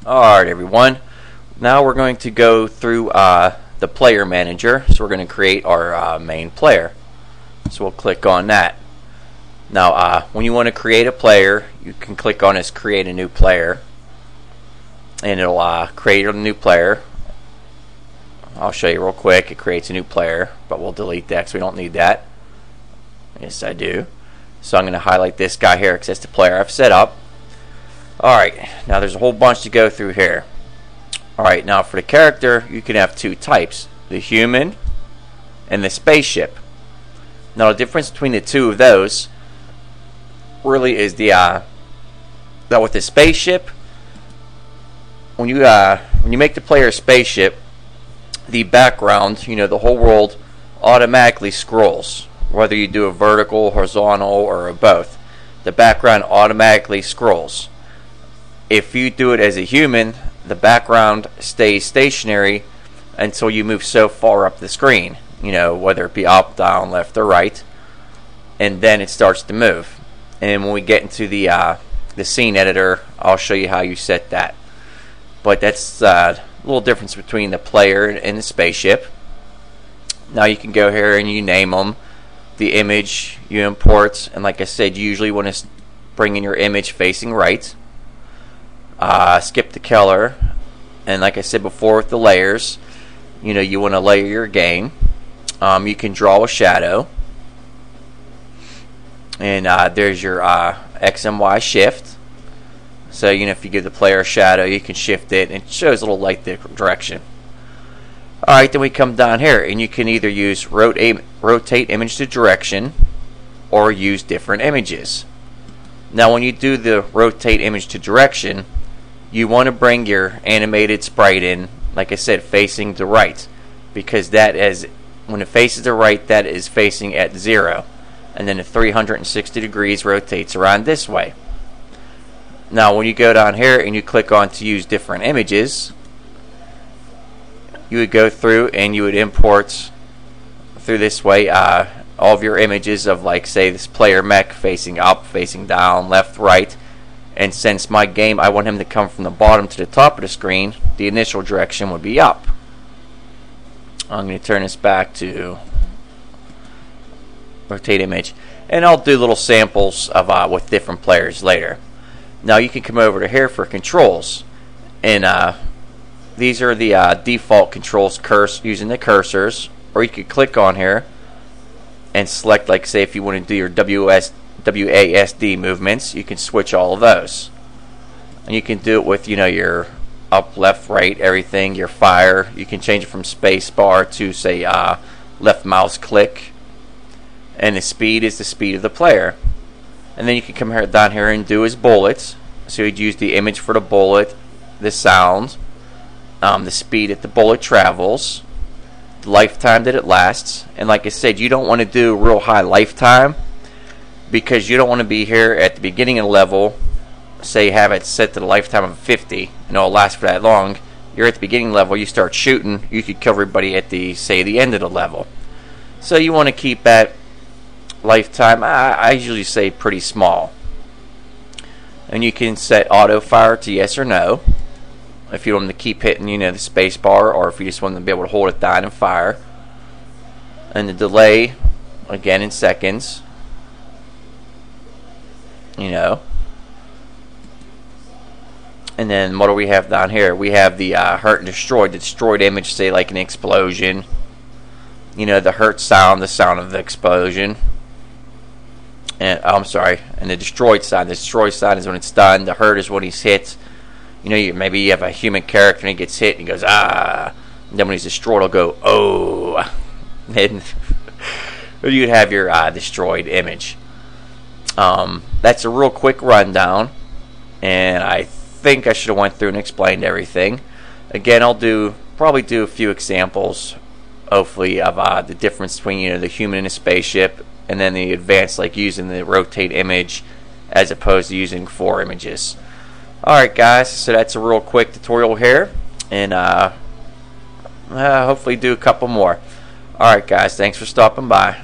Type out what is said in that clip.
Alright everyone, now we're going to go through the player manager. So we're going to create our main player. So we'll click on that. Now when you want to create a player, you can click on this create a new player and it'll create a new player. I'll show you real quick. It creates a new player, but we'll delete that because we don't need that. Yes, I do. So I'm going to highlight this guy here because that's the player I've set up. Alright, now there's a whole bunch to go through here. Alright, now for the character, you can have two types, the human and the spaceship. Now the difference between the two of those really is that with the spaceship, when you make the player a spaceship, the background, the whole world automatically scrolls. Whether you do a vertical, horizontal, or a both, the background automatically scrolls. If you do it as a human, the background stays stationary until you move so far up the screen, whether it be up, down, left, or right, and then it starts to move. And when we get into the scene editor, I'll show you how you set that. But that's a little difference between the player and the spaceship. Now you can go here and you name them, the image you import, and like I said, you usually want to bring in your image facing right. Skip the color, and like I said before with the layers, you want to layer your game. You can draw a shadow, and there's your X and Y shift. So if you give the player a shadow, you can shift it and it shows a little light direction. Alright, then we come down here and you can either use rotate image to direction or use different images. Now when you do the rotate image to direction, you want to bring your animated sprite in, like I said, facing the right, because that is, when it faces the right, that is facing at 0, and then the 360 degrees rotates around this way. Now when you go down here and you click on to use different images, you would go through and you would import through this way all of your images of, like, say, this player mech facing up, facing down, left, right. And since my game, I want him to come from the bottom to the top of the screen, the initial direction would be up. I'm going to turn this back to rotate image, and I'll do little samples of with different players later. Now you can come over to here for controls, and these are the default controls using the cursors, or you could click on here and select, like, say, if you want to do your WASD movements, you can switch all of those. And you can do it with, your up, left, right, everything, your fire. You can change it from space bar to, say, left mouse click. And the speed is the speed of the player. And then you can come down here and do his bullets. So you'd use the image for the bullet, the sound, the speed that the bullet travels, the lifetime that it lasts. And like I said, you don't want to do real high lifetime, because you don't want to be here at the beginning of the level, say you have it set to the lifetime of 50, and it'll last for that long. You're at the beginning level, you start shooting, you could kill everybody at the end of the level. So you want to keep that lifetime, I usually say, pretty small. And you can set auto fire to yes or no, if you want them to keep hitting, the space bar, or if you just want them to be able to hold it down and fire. And the delay, again, in seconds. And then what do we have down here? We have the hurt and destroyed. The destroyed image, say, like an explosion. The hurt sound, the sound of the explosion. And I'm sorry. And the destroyed sound. The destroyed sound is when it's done. The hurt is when he's hit. Maybe you have a human character and he gets hit and he goes, ah. And then when he's destroyed, he'll go, oh. And you'd have your destroyed image. That's a real quick rundown, and I think I should have went through and explained everything. Again, I'll probably do a few examples, hopefully, of the difference between the human and a spaceship, and then the advanced, like using the rotate image as opposed to using 4 images. Alright guys, so that's a real quick tutorial here, and hopefully do a couple more. Alright guys, thanks for stopping by.